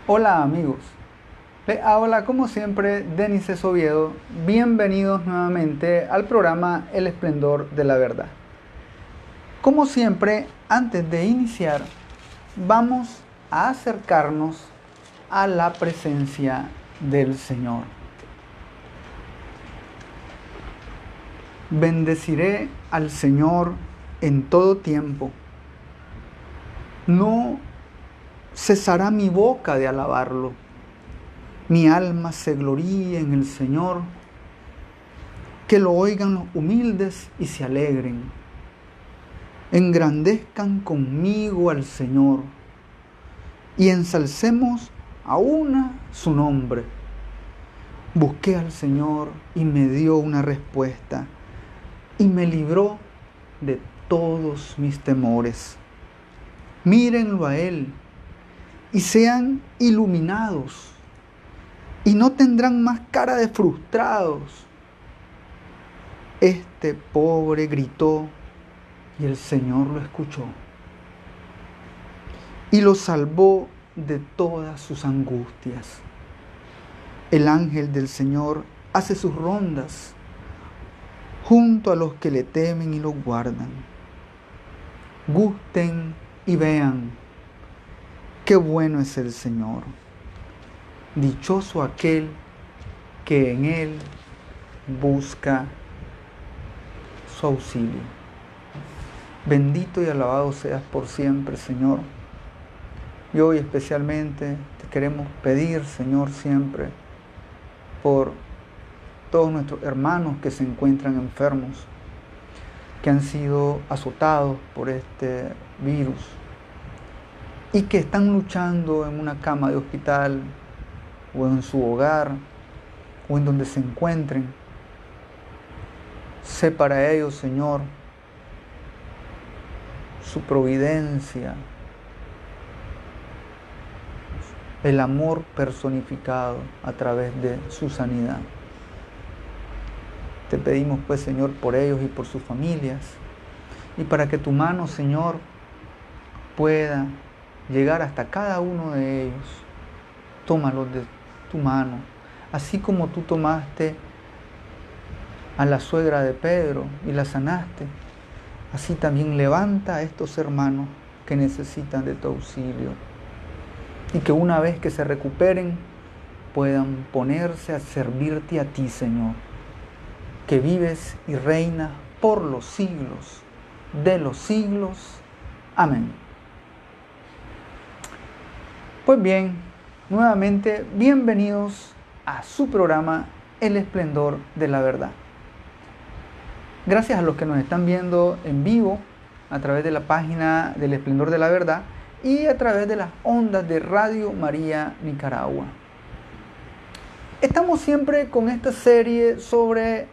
Hola amigos, les habla como siempre Denis Esoviedo. Bienvenidos nuevamente al programa El Esplendor de la Verdad. Como siempre, antes de iniciar, vamos a acercarnos a la presencia del Señor. Bendeciré al Señor en todo tiempo. No cesará mi boca de alabarlo. Mi alma se gloríe en el Señor. Que lo oigan los humildes y se alegren. Engrandezcan conmigo al Señor y ensalcemos a una su nombre. Busqué al Señor y me dio una respuesta y me libró de todos mis temores. Mírenlo a Él y sean iluminados y no tendrán más cara de frustrados. Este pobre gritó y el Señor lo escuchó y lo salvó de todas sus angustias. El ángel del Señor hace sus rondas junto a los que le temen y lo guardan. Gusten y vean qué bueno es el Señor. Dichoso aquel que en Él busca su auxilio. Bendito y alabado seas por siempre, Señor. Y hoy especialmente te queremos pedir, Señor, siempre por todos nuestros hermanos que se encuentran enfermos, que han sido azotados por este virus y que están luchando en una cama de hospital o en su hogar o en donde se encuentren. Sé para ellos, Señor, su providencia, el amor personificado a través de su sanidad. Te pedimos pues, Señor, por ellos y por sus familias, y para que tu mano, Señor, pueda llegar hasta cada uno de ellos. Tómalos de tu mano, así como tú tomaste a la suegra de Pedro y la sanaste. Así también levanta a estos hermanos que necesitan de tu auxilio y que una vez que se recuperen puedan ponerse a servirte a ti, Señor, que vives y reinas por los siglos de los siglos. Amén. Pues bien, nuevamente bienvenidos a su programa El Esplendor de la Verdad. Gracias a los que nos están viendo en vivo a través de la página del Esplendor de la Verdad y a través de las ondas de Radio María Nicaragua. Estamos siempre con esta serie sobre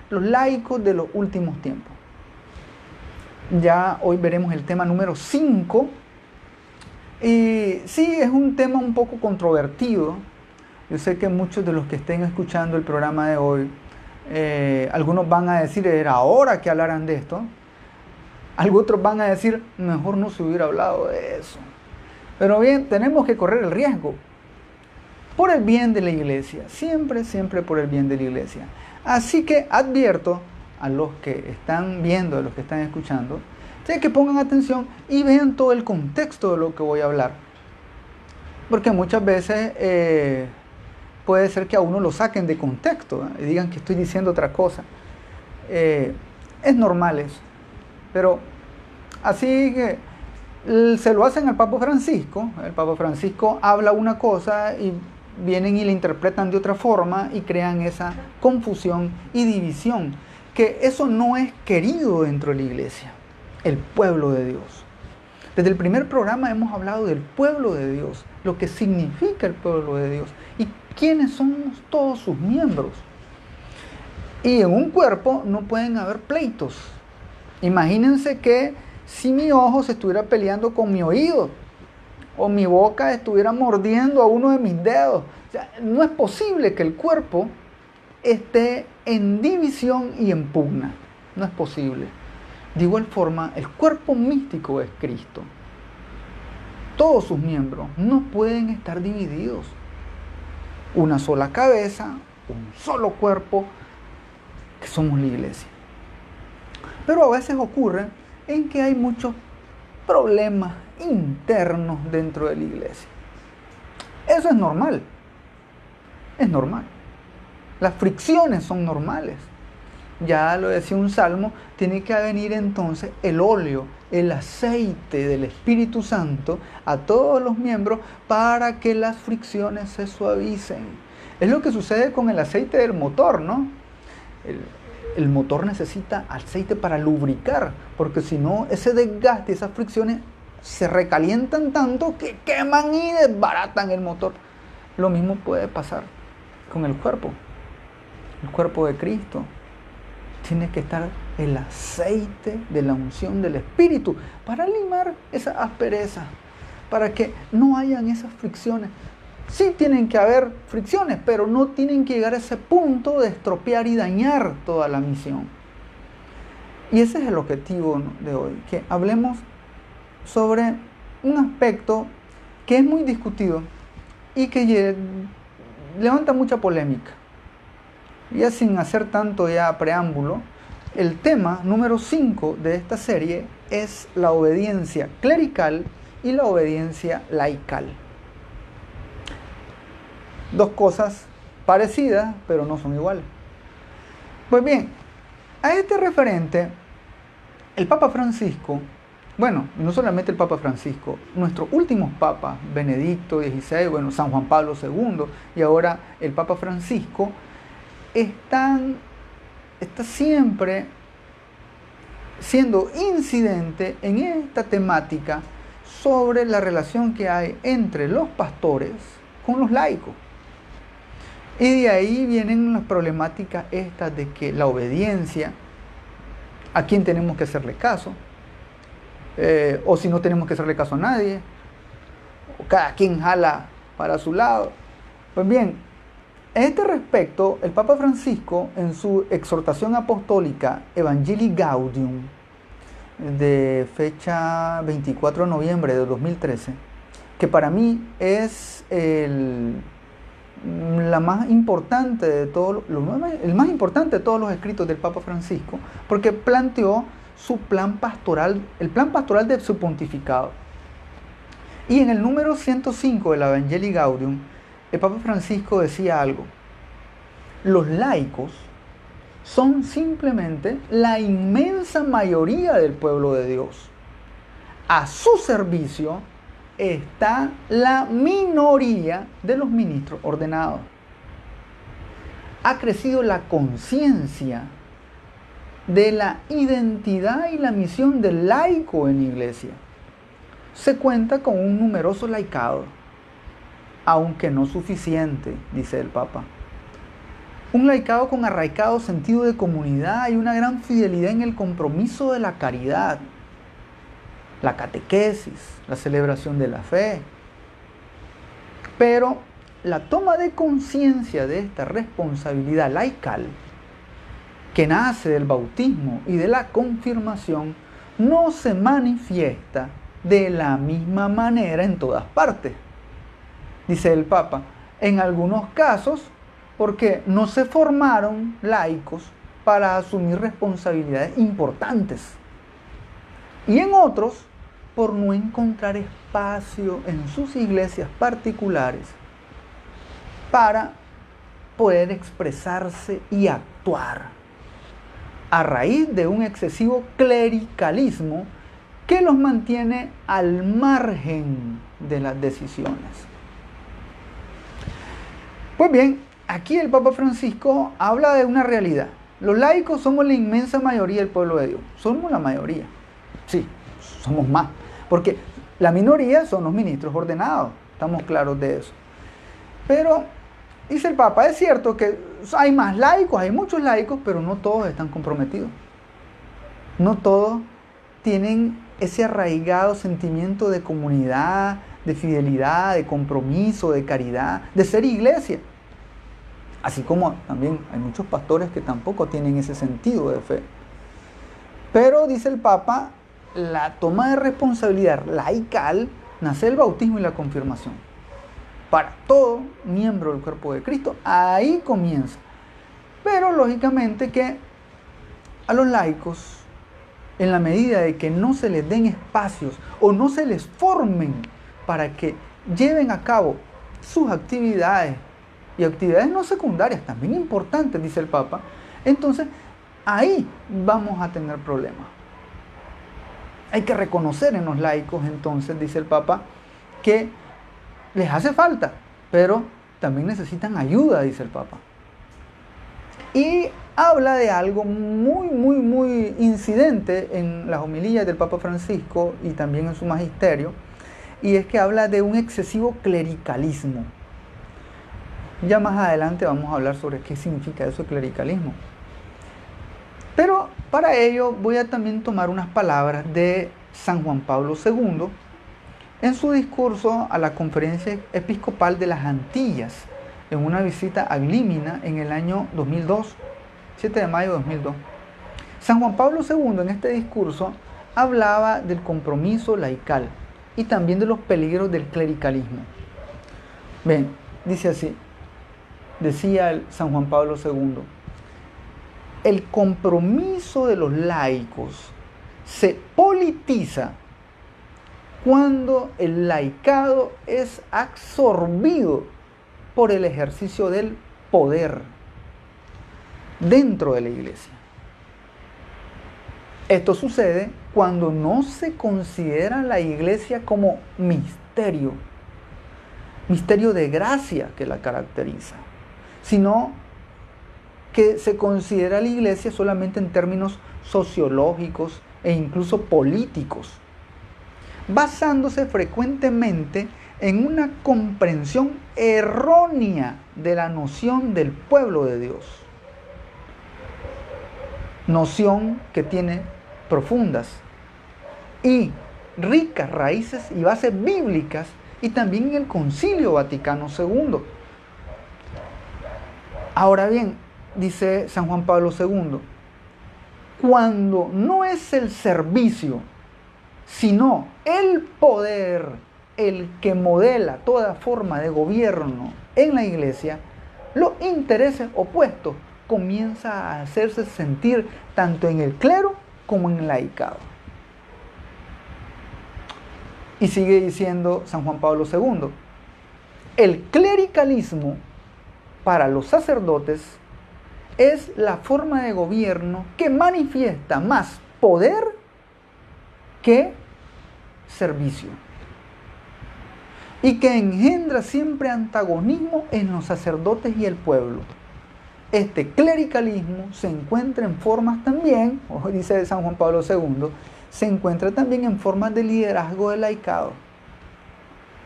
los laicos de los últimos tiempos. Ya hoy veremos el tema número 5. Y sí, es un tema un poco controvertido. Yo sé que muchos de los que estén escuchando el programa de hoy, algunos van a decir, era hora que hablaran de esto. Algunos otros van a decir, mejor no se hubiera hablado de eso. Pero bien, tenemos que correr el riesgo. Por el bien de la iglesia. Siempre, siempre por el bien de la iglesia. Así que advierto a los que están viendo, a los que están escuchando, que pongan atención y vean todo el contexto de lo que voy a hablar. Porque muchas veces puede ser que a uno lo saquen de contexto y digan que estoy diciendo otra cosa. Es normal eso. Pero así que se lo hacen al Papa Francisco. El Papa Francisco habla una cosa y vienen y la interpretan de otra forma y crean esa confusión y división. Que eso no es querido dentro de la iglesia. El pueblo de Dios. Desde el primer programa hemos hablado del pueblo de Dios, lo que significa el pueblo de Dios y quiénes somos todos sus miembros. Y en un cuerpo no pueden haber pleitos. Imagínense que si mi ojo se estuviera peleando con mi oído o mi boca estuviera mordiendo a uno de mis dedos. O sea, no es posible que el cuerpo esté en división y en pugna. No es posible. De igual forma, el cuerpo místico es Cristo. todos sus miembros no pueden estar divididos. Una sola cabeza, un solo cuerpo, que somos la iglesia. Pero a veces ocurre en que hay muchos problemas internos dentro de la iglesia. Eso es normal. Es normal. Las fricciones son normales. Ya lo decía un salmo, tiene que venir entonces el óleo, el aceite del Espíritu Santo a todos los miembros para que las fricciones se suavicen. Es lo que sucede con el aceite del motor, ¿no? El motor necesita aceite para lubricar, porque si no, ese desgaste, esas fricciones se recalientan tanto que queman y desbaratan el motor. Lo mismo puede pasar con el cuerpo de Cristo. Tiene que estar el aceite de la unción del Espíritu para limar esa aspereza, para que no hayan esas fricciones. Sí tienen que haber fricciones, pero no tienen que llegar a ese punto de estropear y dañar toda la misión. Y ese es el objetivo de hoy, que hablemos sobre un aspecto que es muy discutido y que levanta mucha polémica. Ya sin hacer tanto ya preámbulo, el tema número 5 de esta serie es la obediencia clerical y la obediencia laical. Dos cosas parecidas, pero no son iguales. Pues bien, a este referente, el Papa Francisco, bueno, no solamente el Papa Francisco, nuestros últimos papas, Benedicto XVI, bueno, San Juan Pablo II y ahora el Papa Francisco, está siempre siendo incidente en esta temática sobre la relación que hay entre los pastores con los laicos. Y de ahí vienen las problemáticas estas de que la obediencia, a quién tenemos que hacerle caso, o si no tenemos que hacerle caso a nadie, o cada quien jala para su lado. Pues bien, en este respecto, el Papa Francisco, en su exhortación apostólica Evangelii Gaudium, de fecha 24 de noviembre de 2013, que para mí es la más importante de todos, el más importante de todos los escritos del Papa Francisco, porque planteó su plan pastoral, el plan pastoral de su pontificado. Y en el número 105 de la Evangelii Gaudium, el Papa Francisco decía algo: los laicos son simplemente la inmensa mayoría del pueblo de Dios. A su servicio está la minoría de los ministros ordenados. Ha crecido la conciencia de la identidad y la misión del laico en la iglesia. Se cuenta con un numeroso laicado, aunque no suficiente, dice el Papa. Un laicado con arraigado sentido de comunidad y una gran fidelidad en el compromiso de la caridad, la catequesis, la celebración de la fe. Pero la toma de conciencia de esta responsabilidad laical, que nace del bautismo y de la confirmación, no se manifiesta de la misma manera en todas partes. Dice el Papa, en algunos casos, porque no se formaron laicos para asumir responsabilidades importantes. Y en otros, por no encontrar espacio en sus iglesias particulares para poder expresarse y actuar, a raíz de un excesivo clericalismo que los mantiene al margen de las decisiones. Pues bien, aquí el Papa Francisco habla de una realidad. Los laicos somos la inmensa mayoría del pueblo de Dios. Somos la mayoría. Sí, somos más. Porque la minoría son los ministros ordenados. Estamos claros de eso. Pero, dice el Papa, es cierto que hay más laicos, hay muchos laicos, pero no todos están comprometidos. No todos tienen ese arraigado sentimiento de comunidad, de fidelidad, de compromiso, de caridad, de ser iglesia. Así como también hay muchos pastores que tampoco tienen ese sentido de fe. Pero, dice el Papa, la toma de responsabilidad laical nace el bautismo y la confirmación. Para todo miembro del cuerpo de Cristo, ahí comienza. Pero lógicamente que a los laicos, en la medida de que no se les den espacios o no se les formen para que lleven a cabo sus actividades, y actividades no secundarias, también importantes, dice el Papa, entonces ahí vamos a tener problemas. Hay que reconocer en los laicos, entonces, dice el Papa, que les hace falta, pero también necesitan ayuda, dice el Papa. Y habla de algo muy incidente en las homilías del Papa Francisco y también en su magisterio, y es que habla de un excesivo clericalismo. Ya más adelante vamos a hablar sobre qué significa eso de clericalismo. Pero para ello voy a también tomar unas palabras de San Juan Pablo II en su discurso a la Conferencia Episcopal de las Antillas, en una visita a Glímina en el año 2002, 7 de mayo de 2002. San Juan Pablo II en este discurso hablaba del compromiso laical y también de los peligros del clericalismo. Ven, dice así, decía San Juan Pablo II, el compromiso de los laicos se politiza cuando el laicado es absorbido por el ejercicio del poder dentro de la iglesia. Esto sucede cuando no se considera la iglesia como misterio de gracia que la caracteriza, sino que se considera la iglesia solamente en términos sociológicos e incluso políticos, basándose frecuentemente en una comprensión errónea de la noción del pueblo de Dios. Noción que tiene profundas y ricas raíces y bases bíblicas y también en el Concilio Vaticano II. Ahora bien, dice San Juan Pablo II, cuando no es el servicio, sino el poder el que modela toda forma de gobierno en la iglesia, los intereses opuestos comienzan a hacerse sentir tanto en el clero como en el laicado. Y sigue diciendo San Juan Pablo II, el clericalismo para los sacerdotes es la forma de gobierno que manifiesta más poder que servicio y que engendra siempre antagonismo en los sacerdotes y el pueblo. Este clericalismo se encuentra en formas también, dice San Juan Pablo II, se encuentra también en formas de liderazgo del laicado,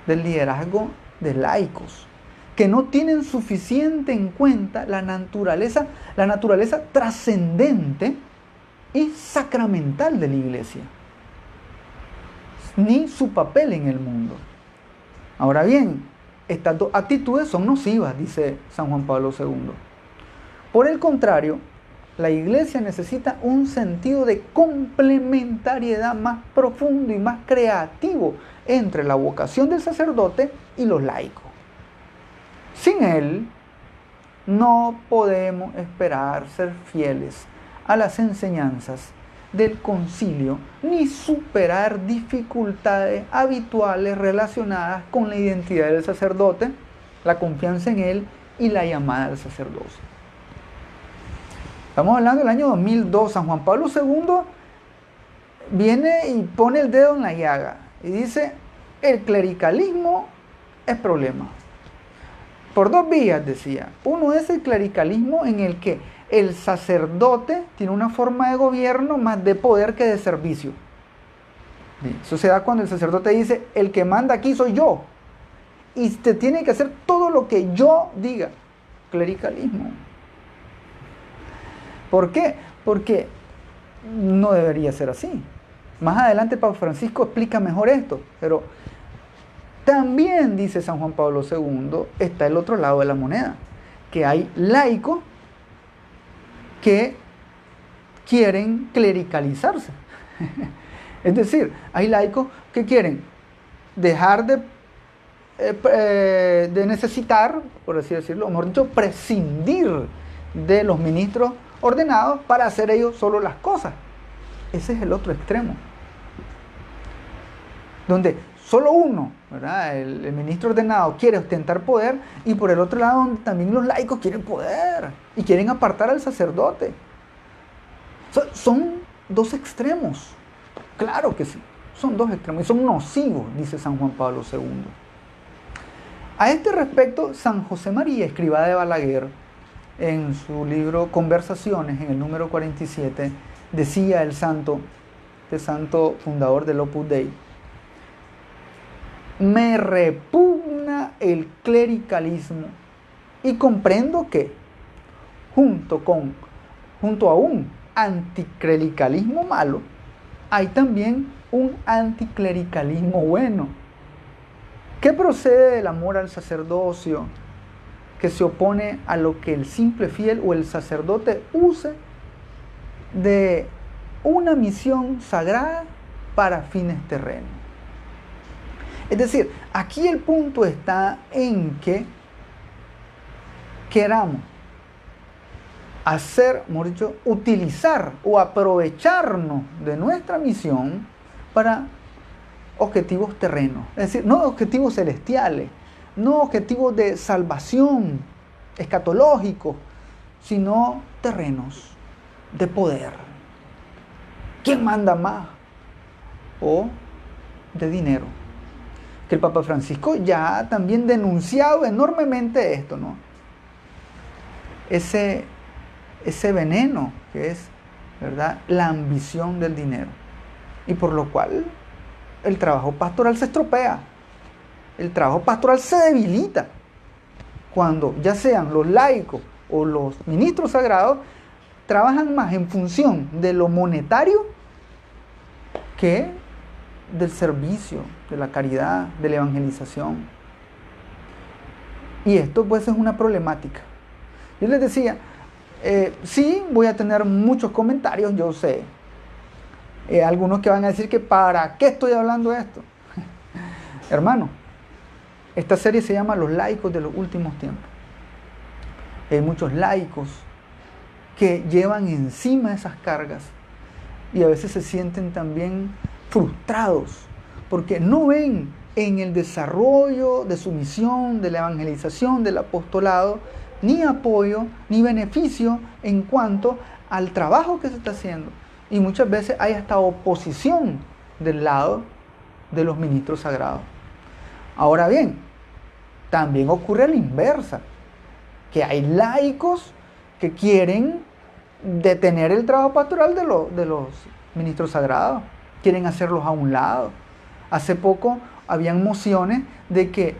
del liderazgo de laicos, que no tienen suficiente en cuenta la naturaleza trascendente y sacramental de la iglesia, ni su papel en el mundo. Ahora bien, estas dos actitudes son nocivas, dice San Juan Pablo II. Por el contrario, la iglesia necesita un sentido de complementariedad más profundo y más creativo entre la vocación del sacerdote y los laicos. Sin él, no podemos esperar ser fieles a las enseñanzas del concilio, ni superar dificultades habituales relacionadas con la identidad del sacerdote, la confianza en él y la llamada al sacerdocio. Estamos hablando del año 2002. San Juan Pablo II viene y pone el dedo en la llaga y dice, el clericalismo es problema. Por dos vías, decía. Uno es el clericalismo en el que el sacerdote tiene una forma de gobierno más de poder que de servicio. Eso se da cuando el sacerdote dice, el que manda aquí soy yo. Y te tiene que hacer todo lo que yo diga. Clericalismo. ¿Por qué? Porque no debería ser así. Más adelante Papa Francisco explica mejor esto, pero también, dice San Juan Pablo II, está el otro lado de la moneda, que hay laicos que quieren clericalizarse. Es decir, hay laicos que quieren dejar de necesitar, por así decirlo, o mejor dicho, prescindir de los ministros ordenados para hacer ellos solo las cosas. Ese es el otro extremo, donde solo uno, ¿verdad? El ministro ordenado quiere ostentar poder, y por el otro lado donde también los laicos quieren poder y quieren apartar al sacerdote. Son dos extremos, claro que sí, son dos extremos y son nocivos, dice San Juan Pablo II. A este respecto, San José María Escrivá de Balaguer, en su libro Conversaciones, en el número 47, decía el santo fundador del Opus Dei: me repugna el clericalismo y comprendo que, junto a un anticlericalismo malo, hay también un anticlericalismo bueno, que procede del amor al sacerdocio, que se opone a lo que el simple fiel o el sacerdote use de una misión sagrada para fines terrenos. Es decir, aquí el punto está en que queramos utilizar o aprovecharnos de nuestra misión para objetivos terrenos, es decir, no objetivos celestiales, no objetivos de salvación escatológicos, sino terrenos de poder. ¿Quién manda más? O de dinero. Que el Papa Francisco ya ha también denunciado enormemente esto, ¿no? Ese veneno que es, ¿verdad?, la ambición del dinero. Y por lo cual el trabajo pastoral se estropea. El trabajo pastoral se debilita cuando ya sean los laicos o los ministros sagrados trabajan más en función de lo monetario que del servicio, de la caridad, de la evangelización. Y esto pues es una problemática. Yo les decía, sí, voy a tener muchos comentarios, yo sé. Algunos que van a decir que ¿para qué estoy hablando de esto? Hermano, esta serie se llama Los laicos de los últimos tiempos. Hay muchos laicos que llevan encima esas cargas y a veces se sienten también frustrados porque no ven en el desarrollo de su misión, de la evangelización, del apostolado, ni apoyo, ni beneficio en cuanto al trabajo que se está haciendo. Y muchas veces hay hasta oposición del lado de los ministros sagrados. Ahora bien, también ocurre a la inversa, que hay laicos que quieren detener el trabajo pastoral de los ministros sagrados, quieren hacerlos a un lado. Hace poco habían mociones de que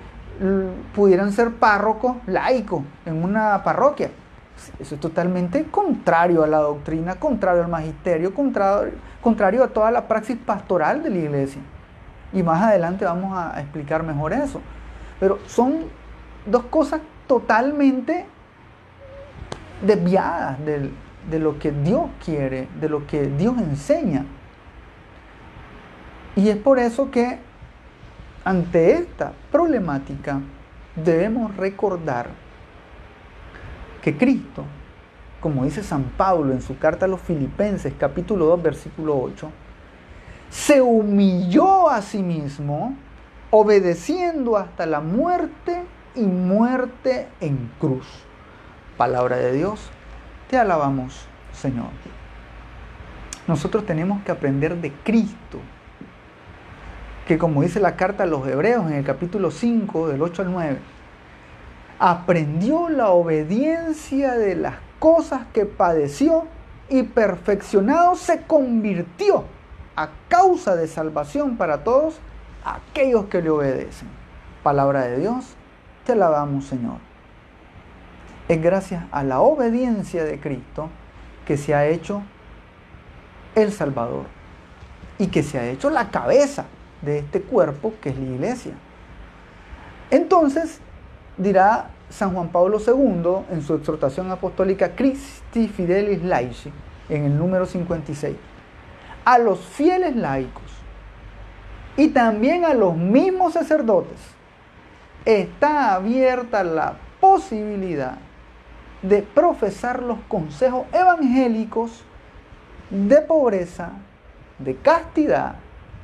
pudieran ser párrocos laicos en una parroquia. Eso es totalmente contrario a la doctrina, contrario al magisterio, contrario a toda la praxis pastoral de la iglesia. Y más adelante vamos a explicar mejor eso. Pero son dos cosas totalmente desviadas de lo que Dios quiere, de lo que Dios enseña. Y es por eso que ante esta problemática debemos recordar que Cristo, como dice San Pablo en su carta a los Filipenses, capítulo 2, versículo 8, se humilló a sí mismo, obedeciendo hasta la muerte y muerte en cruz. Palabra de Dios, te alabamos, Señor. Nosotros tenemos que aprender de Cristo, que como dice la carta a los Hebreos en el capítulo 5, del 8 al 9, aprendió la obediencia de las cosas que padeció y perfeccionado se convirtió a causa de salvación para todos aquellos que le obedecen. Palabra de Dios, te alabamos, Señor. Es gracias a la obediencia de Cristo que se ha hecho el Salvador y que se ha hecho la cabeza de este cuerpo que es la iglesia. Entonces, dirá San Juan Pablo II en su exhortación apostólica Christi Fidelis Laici, en el número 56, a los fieles laicos y también a los mismos sacerdotes está abierta la posibilidad de profesar los consejos evangélicos de pobreza, de castidad,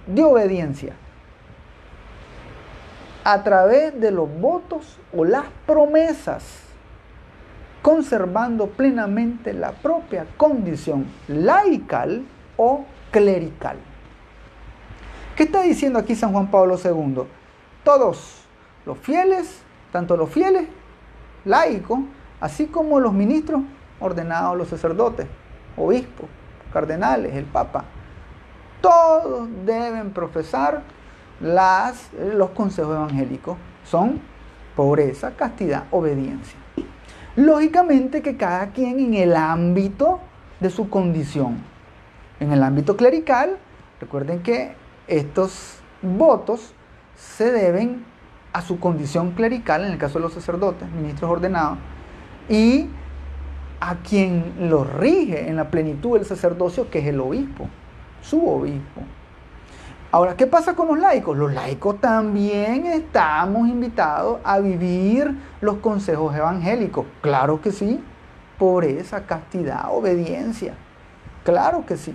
de obediencia, a través de los votos o las promesas, conservando plenamente la propia condición laical o clerical. ¿Qué está diciendo aquí San Juan Pablo II? Todos los fieles, tanto los fieles laicos, así como los ministros ordenados, los sacerdotes, obispos, cardenales, el Papa, todos deben profesar los consejos evangélicos. Son pobreza, castidad, obediencia. Lógicamente que cada quien en el ámbito de su condición. En el ámbito clerical, recuerden que estos votos se deben a su condición clerical, en el caso de los sacerdotes, ministros ordenados, y a quien los rige en la plenitud del sacerdocio, que es el obispo, su obispo. Ahora, ¿qué pasa con los laicos? Los laicos también estamos invitados a vivir los consejos evangélicos. Claro que sí. Pobreza, castidad, obediencia. Claro que sí.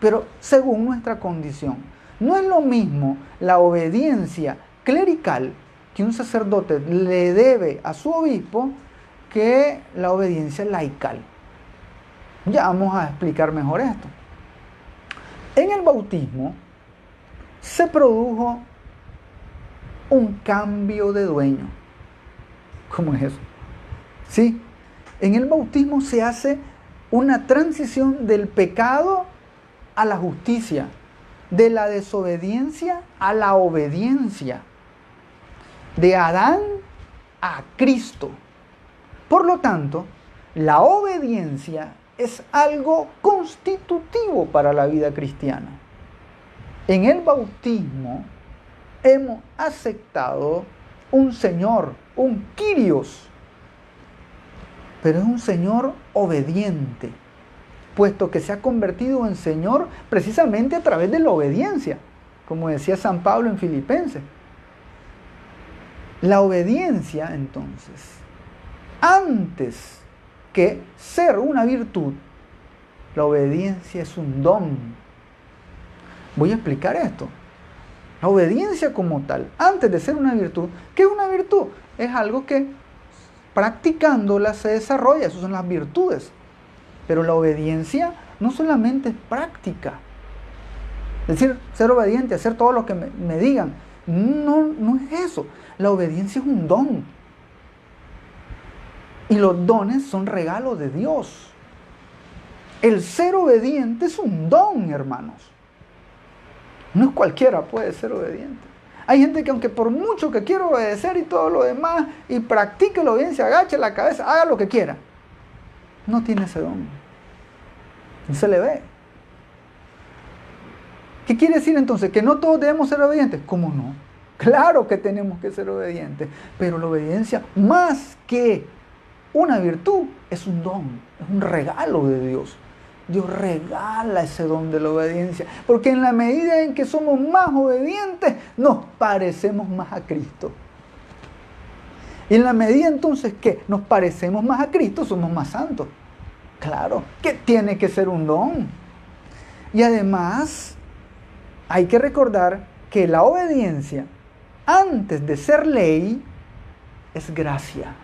Pero según nuestra condición. No es lo mismo la obediencia clerical que un sacerdote le debe a su obispo que la obediencia laical. Ya vamos a explicar mejor esto. En el bautismo se produjo un cambio de dueño. ¿Cómo es eso? Sí, en el bautismo se hace una transición del pecado a la justicia, de la desobediencia a la obediencia, de Adán a Cristo. Por lo tanto, la obediencia es algo constitutivo para la vida cristiana. En el bautismo hemos aceptado un Señor, un Kyrios, pero es un Señor obediente, puesto que se ha convertido en Señor precisamente a través de la obediencia, como decía San Pablo en Filipenses. La obediencia, entonces, antes que ser una virtud, la obediencia es un don. Voy a explicar esto. La obediencia como tal, antes de ser una virtud, ¿qué es una virtud? Es algo que practicándola se desarrolla, esas son las virtudes. Pero la obediencia no solamente es práctica. Es decir, ser obediente, hacer todo lo que me digan. No es eso. La obediencia es un don. Y los dones son regalos de Dios. El ser obediente es un don, hermanos. No es cualquiera puede ser obediente. Hay gente que aunque por mucho que quiera obedecer y todo lo demás, y practique la obediencia, agache la cabeza, haga lo que quiera, no tiene ese don. No se le ve. ¿Qué quiere decir entonces? ¿Que no todos debemos ser obedientes? ¿Cómo no? Claro que tenemos que ser obedientes, pero la obediencia, más que una virtud, es un don, es un regalo de Dios. Dios regala ese don de la obediencia, porque en la medida en que somos más obedientes, nos parecemos más a Cristo. Y en la medida entonces que nos parecemos más a Cristo, somos más santos. Claro, que tiene que ser un don. Y además, hay que recordar que la obediencia, antes de ser ley, es gracia.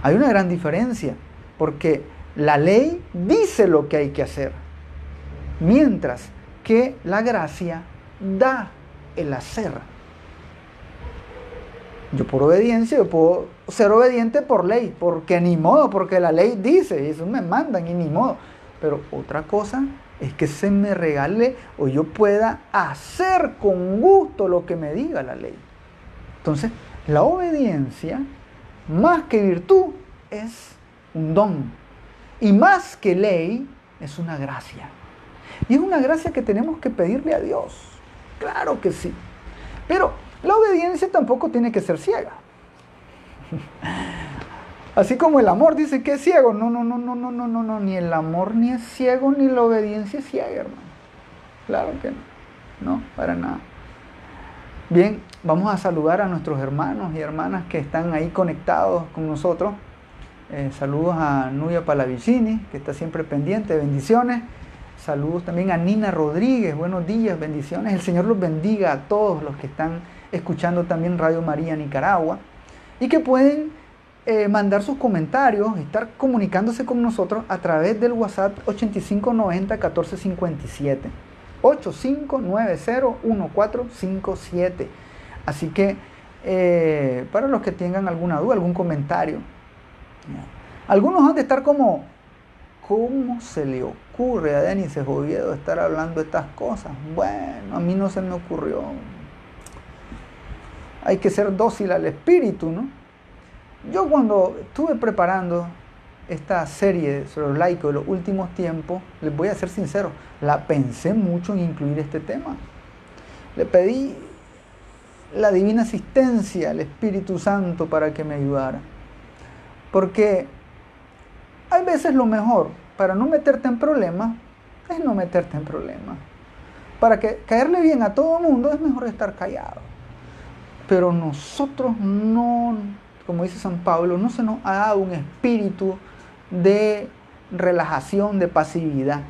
Hay una gran diferencia, porque la ley dice lo que hay que hacer, mientras que la gracia da el hacer. Yo por obediencia, yo puedo ser obediente por ley, porque ni modo, porque la ley dice, y eso me mandan y ni modo. Pero otra cosa es que se me regale o yo pueda hacer con gusto lo que me diga la ley. Entonces, la obediencia, más que virtud, es un don. Y más que ley, es una gracia. Y es una gracia que tenemos que pedirle a Dios. Claro que sí. Pero la obediencia tampoco tiene que ser ciega. Así como el amor dice que es ciego. No. Ni el amor ni es ciego, ni la obediencia es ciega, hermano. Claro que no. no, para nada. Bien, vamos a saludar a nuestros hermanos y hermanas que están ahí conectados con nosotros. Saludos a Nubia Palavicini, que está siempre pendiente, bendiciones. Saludos también a Nina Rodríguez, buenos días, bendiciones. El Señor los bendiga a todos los que están escuchando también Radio María Nicaragua y que pueden mandar sus comentarios, estar comunicándose con nosotros a través del WhatsApp 8590-1457. 8590-1457. Así que para los que tengan alguna duda, algún comentario, algunos han de estar como, ¿cómo se le ocurre a Denis Oviedo estar hablando de estas cosas? Bueno, a mí no se me ocurrió. Hay que ser dócil al espíritu, ¿no? Yo cuando estuve preparando esta serie sobre los laicos de los últimos tiempos, les voy a ser sincero, la pensé mucho en incluir este tema. Le pedí la divina asistencia al Espíritu Santo para que me ayudara. Porque hay veces lo mejor para no meterte en problemas es no meterte en problemas. Para caerle bien a todo el mundo es mejor estar callado. Pero nosotros no, como dice San Pablo, no se nos ha dado un espíritu de relajación, de pasividad,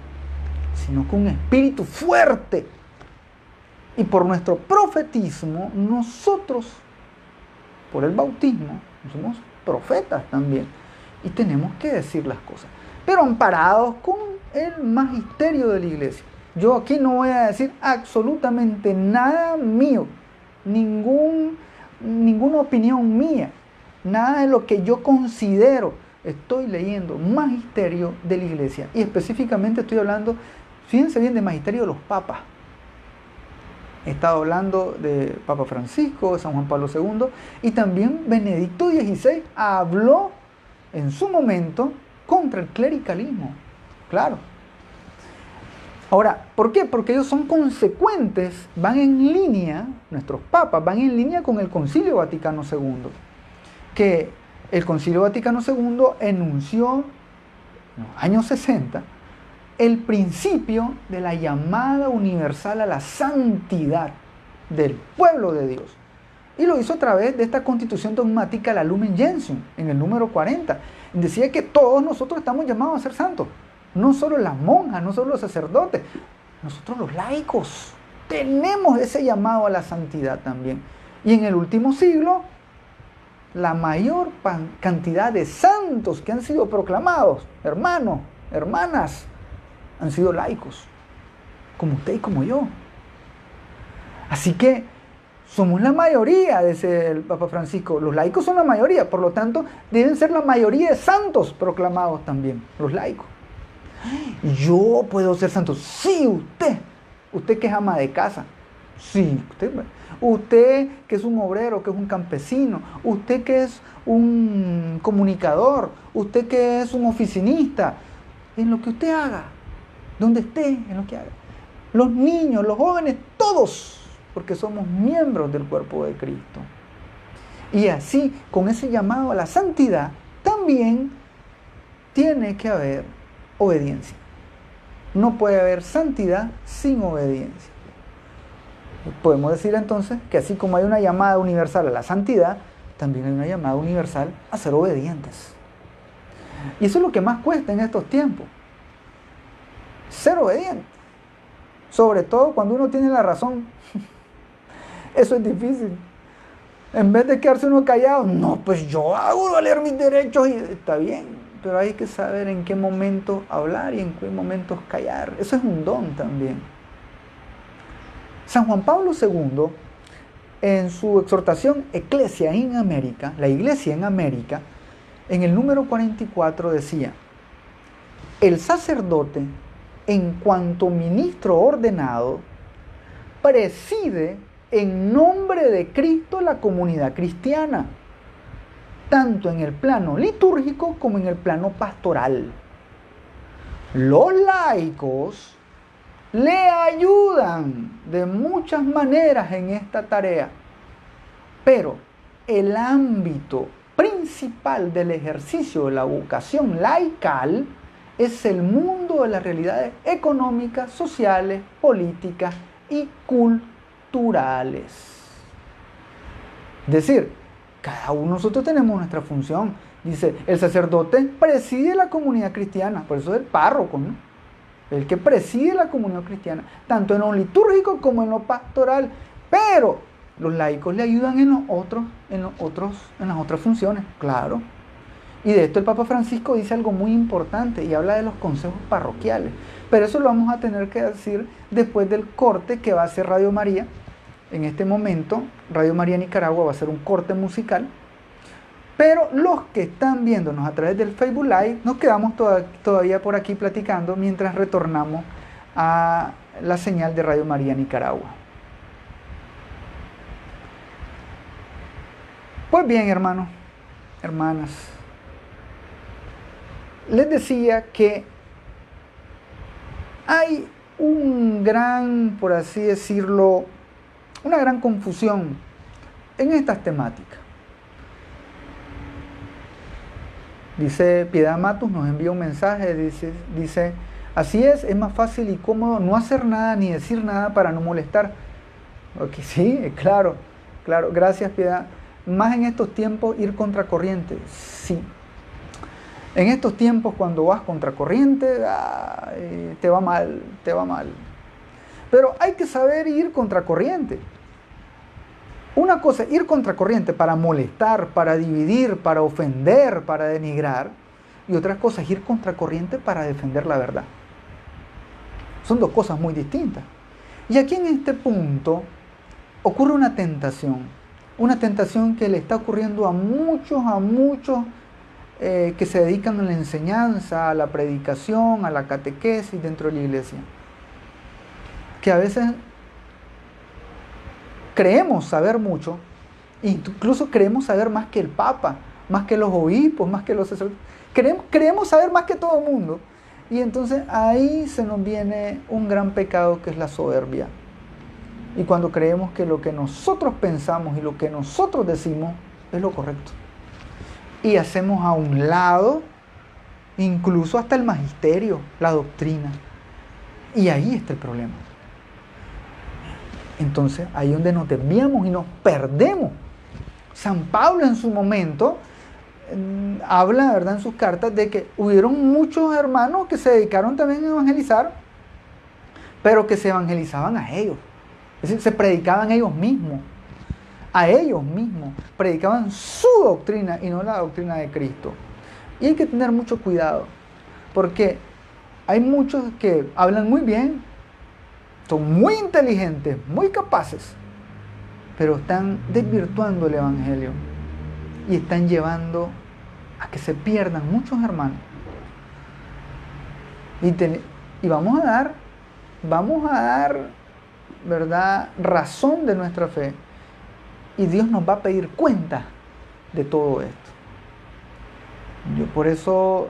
sino con un espíritu fuerte. Y por nuestro profetismo, nosotros, por el bautismo, somos profetas también. Y tenemos que decir las cosas, pero amparados con el magisterio de la iglesia. Yo aquí no voy a decir absolutamente nada mío, ninguna opinión mía, nada de lo que yo considero. Estoy leyendo magisterio de la iglesia y específicamente estoy hablando, fíjense bien, de magisterio de los papas. He estado hablando de Papa Francisco, de San Juan Pablo II y también Benedicto XVI habló en su momento contra el clericalismo. Claro. Ahora, ¿por qué? Porque ellos son consecuentes, van en línea, nuestros papas van en línea con el Concilio Vaticano II, que el Concilio Vaticano II enunció en los años 60 el principio de la llamada universal a la santidad del pueblo de Dios. Y lo hizo a través de esta constitución dogmática, la Lumen Gentium, en el número 40. Decía que todos nosotros estamos llamados a ser santos. No solo las monjas, no solo los sacerdotes, nosotros los laicos tenemos ese llamado a la santidad también. Y en el último siglo, la mayor cantidad de santos que han sido proclamados, hermanos, hermanas, han sido laicos, como usted y como yo. Así que somos la mayoría, dice el Papa Francisco. Los laicos son la mayoría, por lo tanto, deben ser la mayoría de santos proclamados también, los laicos. Yo puedo ser santo. Sí, usted que es ama de casa. Sí, usted que es un obrero, que es un campesino, usted que es un comunicador, usted que es un oficinista, en lo que usted haga, donde esté, en lo que haga. Los niños, los jóvenes, todos, porque somos miembros del cuerpo de Cristo. Y así, con ese llamado a la santidad, también tiene que haber obediencia. No puede haber santidad sin obediencia. Podemos decir entonces que así como hay una llamada universal a la santidad, también hay una llamada universal a ser obedientes. Y eso es lo que más cuesta en estos tiempos. Ser obediente. Sobre todo cuando uno tiene la razón. Eso es difícil. En vez de quedarse uno callado, no, pues yo hago valer mis derechos y está bien. Pero hay que saber en qué momento hablar y en qué momentos callar. Eso es un don también. San Juan Pablo II, en su exhortación Ecclesia in America, la Iglesia en América, en el número 44 decía: el sacerdote, en cuanto ministro ordenado, preside en nombre de Cristo la comunidad cristiana, tanto en el plano litúrgico como en el plano pastoral. Los laicos le ayudan de muchas maneras en esta tarea, pero el ámbito principal del ejercicio de la vocación laical es el mundo de las realidades económicas, sociales, políticas y culturales. Es decir, cada uno de nosotros tenemos nuestra función. Dice, el sacerdote preside la comunidad cristiana, por eso es el párroco, ¿no? El que preside la comunidad cristiana, tanto en lo litúrgico como en lo pastoral. Pero los laicos le ayudan en las otras funciones, claro. Y de esto el Papa Francisco dice algo muy importante y habla de los consejos parroquiales. Pero eso lo vamos a tener que decir después del corte que va a hacer Radio María. En este momento, Radio María Nicaragua va a hacer un corte musical. Pero los que están viéndonos a través del Facebook Live, nos quedamos todavía por aquí platicando mientras retornamos a la señal de Radio María Nicaragua. Pues bien, hermanos, hermanas, les decía que hay un gran, por así decirlo, una gran confusión en estas temáticas. Dice Piedad Matus, nos envía un mensaje, dice, así es más fácil y cómodo no hacer nada ni decir nada para no molestar. Ok, sí, claro, gracias Piedad. Más en estos tiempos ir contracorriente, sí. En estos tiempos cuando vas contracorriente, te va mal. Pero hay que saber ir contracorriente. Una cosa es ir contracorriente para molestar, para dividir, para ofender, para denigrar. Y otra cosa es ir contracorriente para defender la verdad. Son dos cosas muy distintas. Y aquí en este punto ocurre una tentación que le está ocurriendo a muchos que se dedican a la enseñanza, a la predicación, a la catequesis dentro de la iglesia. Que a veces creemos saber mucho, incluso creemos saber más que el Papa, más que los obispos, más que los sacerdotes. Creemos saber más que todo el mundo. Y entonces ahí se nos viene un gran pecado que es la soberbia. Y cuando creemos que lo que nosotros pensamos y lo que nosotros decimos es lo correcto. Y hacemos a un lado incluso hasta el magisterio, la doctrina. Y ahí está el problema. Entonces, ahí es donde nos desviamos y nos perdemos. San Pablo en su momento habla, ¿verdad?, en sus cartas de que hubieron muchos hermanos que se dedicaron también a evangelizar, pero que se evangelizaban a ellos. Es decir, se predicaban ellos mismos. A ellos mismos. Predicaban su doctrina y no la doctrina de Cristo. Y hay que tener mucho cuidado, porque hay muchos que hablan muy bien, son muy inteligentes, muy capaces, pero están desvirtuando el Evangelio y están llevando a que se pierdan muchos hermanos. Y vamos a dar, ¿verdad?, razón de nuestra fe. Y Dios nos va a pedir cuenta de todo esto. Yo por eso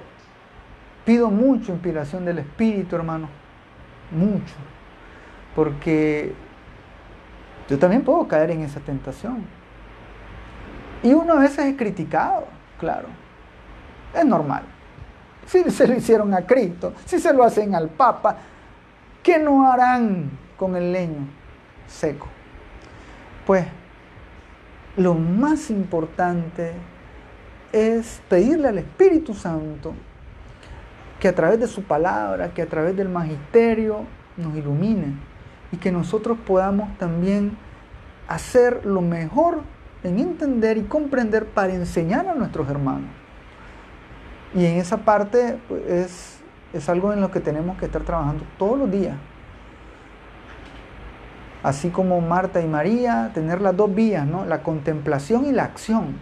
pido mucho inspiración del Espíritu, hermano. Mucho. Porque yo también puedo caer en esa tentación. Y uno a veces es criticado, claro. Es normal. Si se lo hicieron a Cristo, si se lo hacen al Papa, ¿qué no harán con el leño seco? Pues lo más importante es pedirle al Espíritu Santo que a través de su palabra, que a través del magisterio nos ilumine y que nosotros podamos también hacer lo mejor en entender y comprender para enseñar a nuestros hermanos. Y en esa parte pues, es algo en lo que tenemos que estar trabajando todos los días. Así como Marta y María, tener las dos vías, ¿no?, la contemplación y la acción.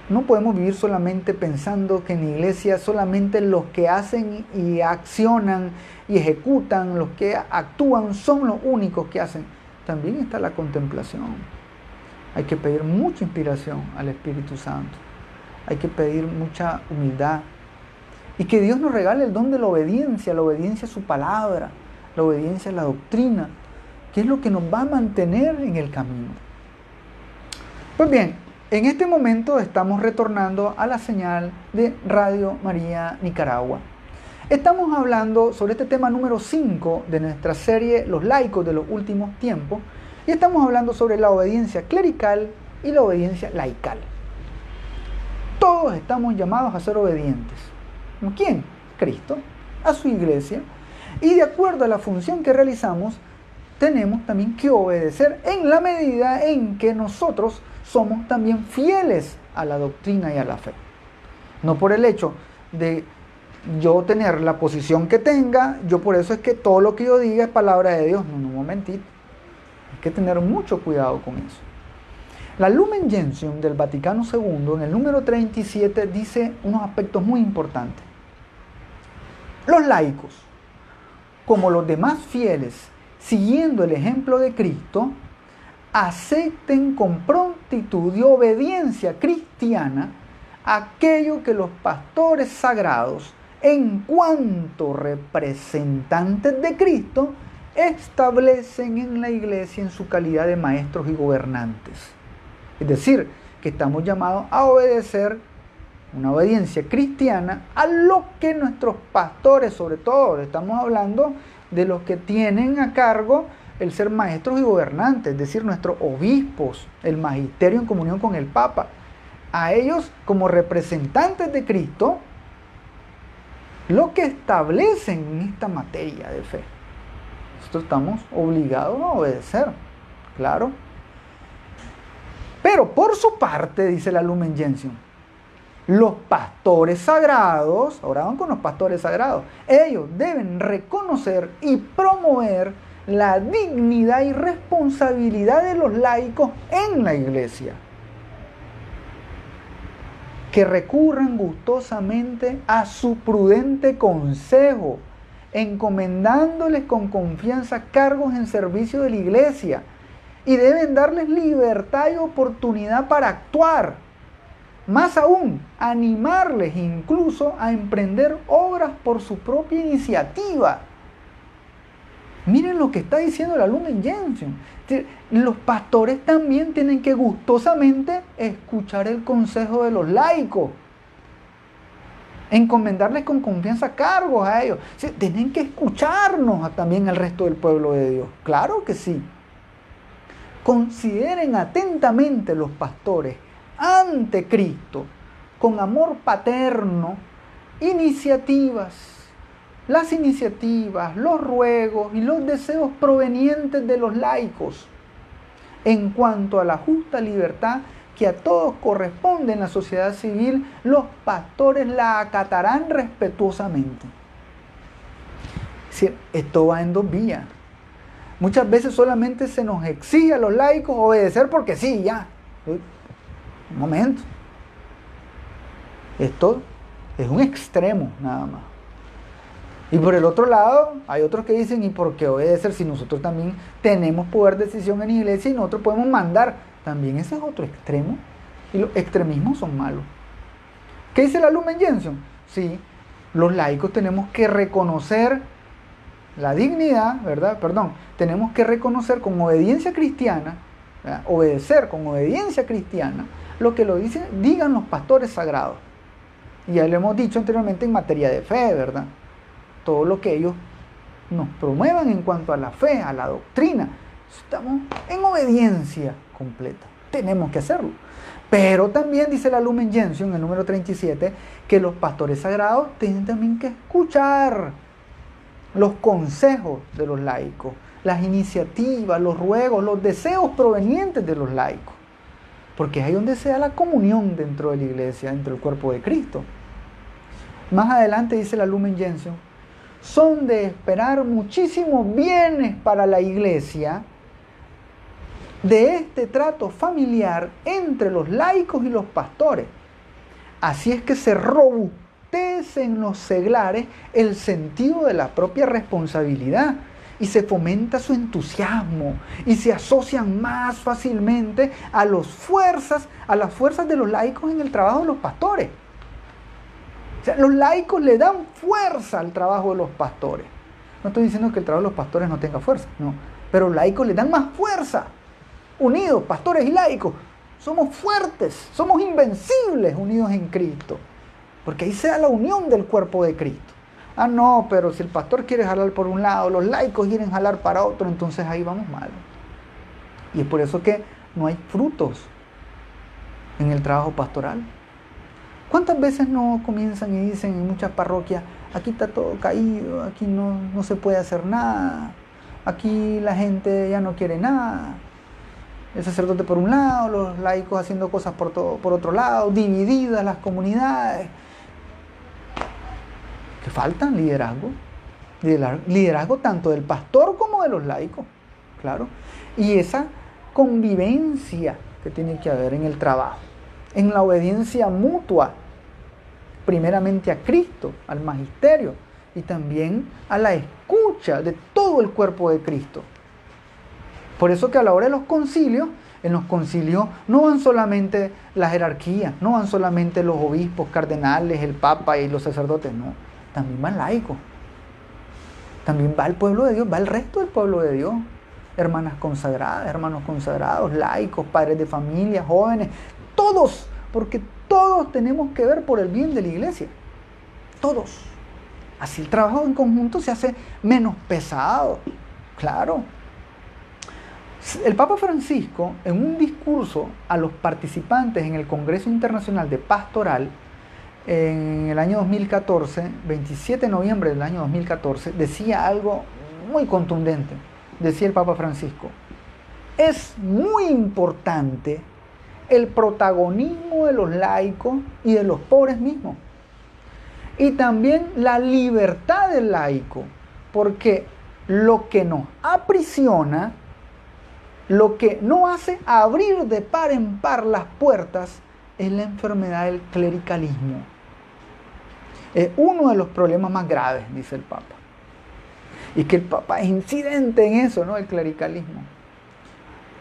No podemos vivir solamente pensando que en la iglesia solamente los que hacen y accionan y ejecutan, los que actúan son los únicos que hacen. También está la contemplación. Hay que pedir mucha inspiración al Espíritu Santo. Hay que pedir mucha humildad. Y que Dios nos regale el don de la obediencia a su palabra, la obediencia a la doctrina, que es lo que nos va a mantener en el camino. Pues bien, en este momento estamos retornando a la señal de Radio María Nicaragua. Estamos hablando sobre este tema número 5 de nuestra serie Los laicos de los últimos tiempos, y estamos hablando sobre la obediencia clerical y la obediencia laical. Todos estamos llamados a ser obedientes. ¿Quién? Cristo, a su iglesia, y de acuerdo a la función que realizamos, tenemos también que obedecer en la medida en que nosotros somos también fieles a la doctrina y a la fe. No por el hecho de yo tener la posición que tenga, yo por eso es que todo lo que yo diga es palabra de Dios. No, un momentito. Hay que tener mucho cuidado con eso. La Lumen Gentium del Vaticano II, en el número 37, dice unos aspectos muy importantes. Los laicos, como los demás fieles, siguiendo el ejemplo de Cristo, acepten con prontitud y obediencia cristiana aquello que los pastores sagrados, en cuanto representantes de Cristo, establecen en la iglesia en su calidad de maestros y gobernantes. Es decir, que estamos llamados a obedecer una obediencia cristiana a lo que nuestros pastores, sobre todo, estamos hablando de los que tienen a cargo el ser maestros y gobernantes, es decir, nuestros obispos, el magisterio en comunión con el Papa. A ellos, como representantes de Cristo, lo que establecen en esta materia de fe. Esto estamos obligados a obedecer, claro. Pero por su parte, dice la Lumen Gentium, los pastores sagrados, ahora van con los pastores sagrados, ellos deben reconocer y promover la dignidad y responsabilidad de los laicos en la iglesia, que recurran gustosamente a su prudente consejo, encomendándoles con confianza cargos en servicio de la iglesia, y deben darles libertad y oportunidad para actuar. Más aún, animarles incluso a emprender obras por su propia iniciativa. Miren lo que está diciendo la Lumen Gentium. Los pastores también tienen que gustosamente escuchar el consejo de los laicos. Encomendarles con confianza cargos a ellos. Sí, tienen que escucharnos también al resto del pueblo de Dios. Claro que sí. Consideren atentamente los pastores ante Cristo, con amor paterno, las iniciativas, los ruegos y los deseos provenientes de los laicos, en cuanto a la justa libertad que a todos corresponde en la sociedad civil, los pastores la acatarán respetuosamente. Es decir, esto va en dos vías. Muchas veces solamente se nos exige a los laicos obedecer porque sí, ya. Un momento. Esto es un extremo nada más. Y por el otro lado, hay otros que dicen, ¿y por qué obedecer si nosotros también tenemos poder de decisión en la iglesia y nosotros podemos mandar? También ese es otro extremo. Y los extremismos son malos. ¿Qué dice la Lumen Gentium? Sí, los laicos tenemos que reconocer la dignidad, ¿verdad? Tenemos que reconocer con obediencia cristiana, ¿verdad? Obedecer con obediencia cristiana lo que digan los pastores sagrados. Y ya lo hemos dicho anteriormente en materia de fe, ¿verdad? Todo lo que ellos nos promuevan en cuanto a la fe, a la doctrina. Estamos en obediencia completa. Tenemos que hacerlo. Pero también dice la Lumen Gentium, en el número 37, que los pastores sagrados tienen también que escuchar los consejos de los laicos, las iniciativas, los ruegos, los deseos provenientes de los laicos. Porque es ahí donde se da la comunión dentro de la iglesia, dentro del cuerpo de Cristo. Más adelante dice la Lumen Gentium, son de esperar muchísimos bienes para la iglesia de este trato familiar entre los laicos y los pastores. Así es que se robustece en los seglares el sentido de la propia responsabilidad y se fomenta su entusiasmo y se asocian más fácilmente a las fuerzas de los laicos en el trabajo de los pastores. O sea, los laicos le dan fuerza al trabajo de los pastores. No estoy diciendo que el trabajo de los pastores no tenga fuerza, no, pero los laicos le dan más fuerza. Unidos, pastores y laicos, somos fuertes, somos invencibles unidos en Cristo. Porque ahí se da la unión del cuerpo de Cristo. Ah, no, pero si el pastor quiere jalar por un lado, los laicos quieren jalar para otro, entonces ahí vamos mal. Y es por eso que no hay frutos en el trabajo pastoral. ¿Cuántas veces no comienzan y dicen en muchas parroquias, aquí está todo caído, aquí no se puede hacer nada, aquí la gente ya no quiere nada? El sacerdote por un lado, los laicos haciendo cosas por otro lado, divididas las comunidades. Que faltan liderazgo tanto del pastor como de los laicos, claro. Y esa convivencia que tiene que haber en el trabajo, en la obediencia mutua, primeramente a Cristo, al magisterio, y también a la escucha de todo el cuerpo de Cristo. Por eso que a la hora de los concilios, en los concilios no van solamente la jerarquía, no van solamente los obispos, cardenales, el papa y los sacerdotes, no, también van laicos. También va el pueblo de Dios, va el resto del pueblo de Dios. Hermanas consagradas, hermanos consagrados, laicos, padres de familia, jóvenes, todos, porque todos tenemos que ver por el bien de la iglesia. Todos. Así el trabajo en conjunto se hace menos pesado, claro. El Papa Francisco, en un discurso a los participantes en el Congreso Internacional de Pastoral, en el año 2014, 27 de noviembre del año 2014, decía algo muy contundente. Decía el Papa Francisco: es muy importante el protagonismo de los laicos y de los pobres mismos. Y también la libertad del laico, porque lo que nos aprisiona, lo que no hace abrir de par en par las puertas, es la enfermedad del clericalismo. Es uno de los problemas más graves, dice el Papa. Y que el Papa es incidente en eso, ¿no? El clericalismo.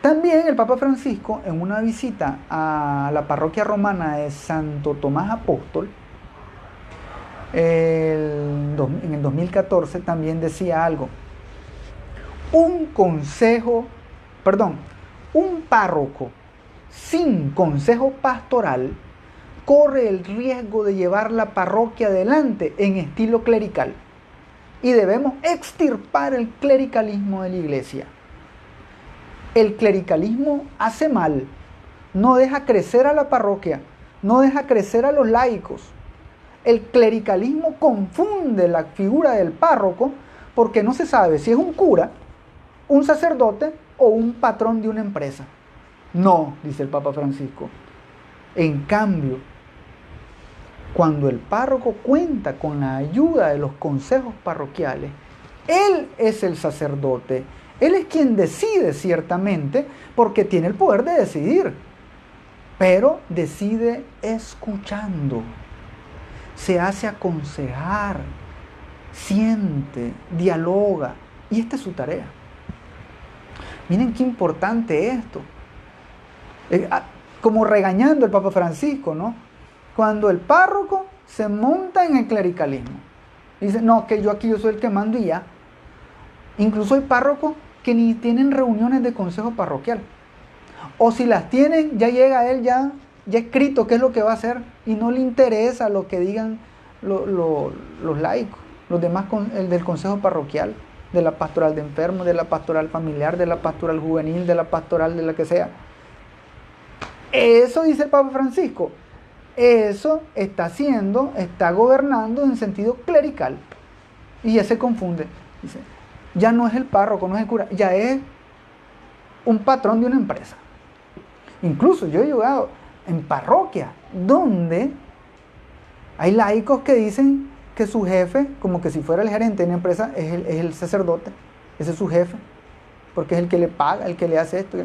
También el Papa Francisco, en una visita a la parroquia romana de Santo Tomás Apóstol, en el 2014 también decía algo. Un párroco sin consejo pastoral corre el riesgo de llevar la parroquia adelante en estilo clerical. Y debemos extirpar el clericalismo de la iglesia. El clericalismo hace mal, no deja crecer a la parroquia, no deja crecer a los laicos. El clericalismo confunde la figura del párroco porque no se sabe si es un cura, un sacerdote o un patrón de una empresa. No, dice el Papa Francisco. En cambio, cuando el párroco cuenta con la ayuda de los consejos parroquiales, él es el sacerdote. Él es quien decide ciertamente, porque tiene el poder de decidir, pero decide escuchando. Se hace aconsejar, siente, dialoga, y esta es su tarea. Miren qué importante esto. Como regañando el Papa Francisco, ¿no? Cuando el párroco se monta en el clericalismo. Dice, no, que yo soy el que mando y ya. Incluso hay párrocos que ni tienen reuniones de consejo parroquial. O si las tienen, ya llega él ya escrito qué es lo que va a hacer y no le interesa lo que digan los laicos, los demás, el del consejo parroquial, de la pastoral de enfermos, de la pastoral familiar, de la pastoral juvenil, de la pastoral de la que sea. Eso dice el Papa Francisco. Eso está gobernando en sentido clerical. Y ya se confunde. Dice, ya no es el párroco, no es el cura, ya es un patrón de una empresa. Incluso yo he llegado en parroquias donde hay laicos que dicen que su jefe, como que si fuera el gerente de una empresa, es el sacerdote. Ese es su jefe, porque es el que le paga, el que le hace esto.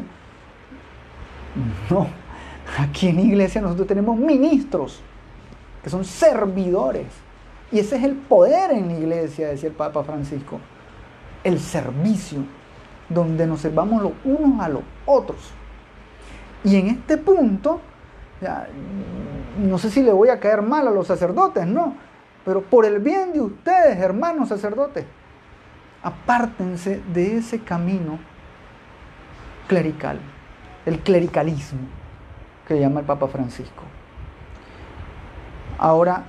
No. Aquí en la iglesia nosotros tenemos ministros, que son servidores. Y ese es el poder en la iglesia, decía el Papa Francisco. El servicio, donde nos servamos los unos a los otros. Y en este punto, ya, no sé si le voy a caer mal a los sacerdotes, no. Pero por el bien de ustedes, hermanos sacerdotes, apártense de ese camino clerical, el clericalismo, que llama el Papa Francisco. Ahora,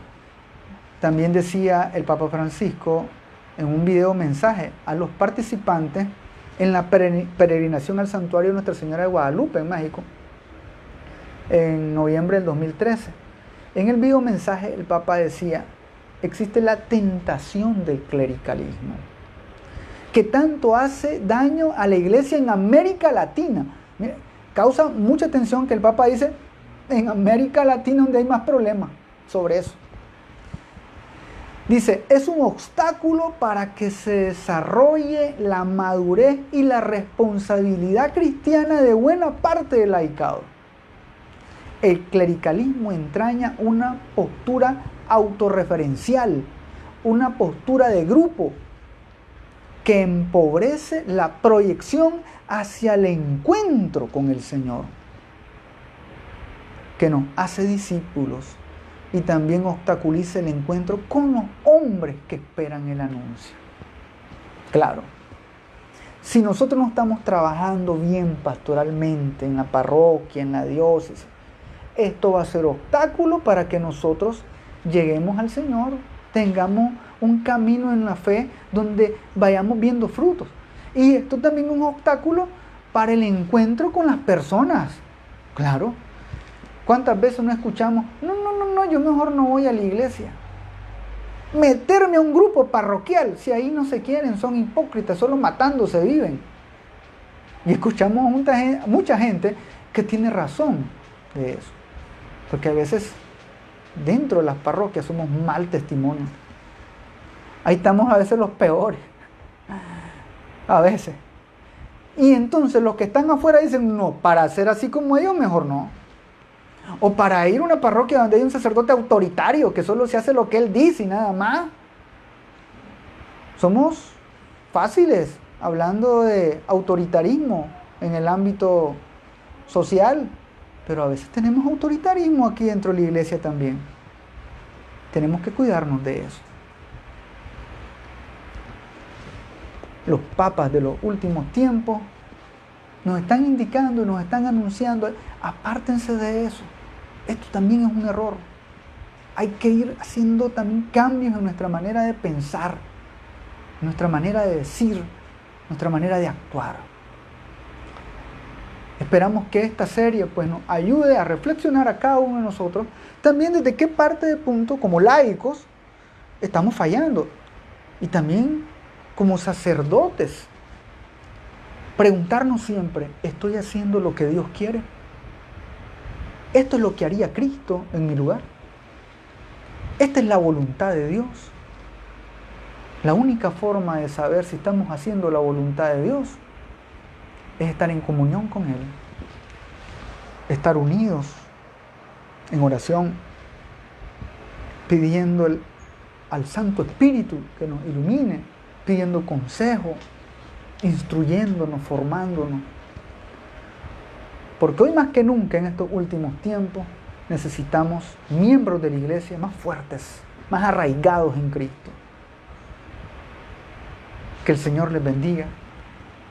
También decía el Papa Francisco en un video mensaje a los participantes en la peregrinación al santuario de Nuestra Señora de Guadalupe en México en noviembre del 2013. En el video mensaje el Papa decía: existe la tentación del clericalismo, que tanto hace daño a la iglesia en América Latina. Mira, causa mucha tensión que el Papa dice en América Latina donde hay más problemas sobre eso. Dice, es un obstáculo para que se desarrolle la madurez y la responsabilidad cristiana de buena parte del laicado. El clericalismo entraña una postura autorreferencial, una postura de grupo que empobrece la proyección hacia el encuentro con el Señor, que nos hace discípulos y también obstaculiza el encuentro con los hombres que esperan el anuncio. Claro, si nosotros no estamos trabajando bien pastoralmente en la parroquia, en la diócesis, esto va a ser obstáculo para que nosotros lleguemos al Señor, tengamos un camino en la fe donde vayamos viendo frutos. Y esto también es un obstáculo para el encuentro con las personas. Claro. ¿Cuántas veces no escuchamos? No, yo mejor no voy a la iglesia. Meterme a un grupo parroquial, si ahí no se quieren, son hipócritas, solo matándose viven. Y escuchamos a mucha gente que tiene razón de eso. Porque a veces dentro de las parroquias somos mal testimonio. Ahí estamos a veces los peores. A veces. Y entonces los que están afuera dicen, no, para ser así como ellos, mejor no. O para ir a una parroquia donde hay un sacerdote autoritario que solo se hace lo que él dice y nada más. Somos fáciles hablando de autoritarismo en el ámbito social, pero a veces tenemos autoritarismo aquí dentro de la iglesia también. Tenemos que cuidarnos de eso. Los papas de los últimos tiempos nos están indicando y nos están anunciando, apártense de eso. Esto también es un error. Hay que ir haciendo también cambios en nuestra manera de pensar, nuestra manera de decir, nuestra manera de actuar. Esperamos que esta serie pues, nos ayude a reflexionar a cada uno de nosotros también desde qué parte de punto, como laicos, estamos fallando. Y también como sacerdotes, preguntarnos siempre, ¿estoy haciendo lo que Dios quiere? ¿Esto es lo que haría Cristo en mi lugar? ¿Esta es la voluntad de Dios? La única forma de saber si estamos haciendo la voluntad de Dios es estar en comunión con Él, estar unidos en oración, pidiendo al Santo Espíritu que nos ilumine, pidiendo consejo, instruyéndonos, formándonos. Porque hoy más que nunca en estos últimos tiempos necesitamos miembros de la iglesia más fuertes, más arraigados en Cristo. Que el Señor les bendiga,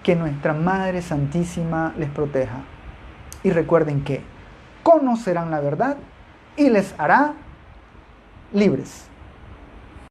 que nuestra Madre Santísima les proteja. Y recuerden que conocerán la verdad y les hará libres.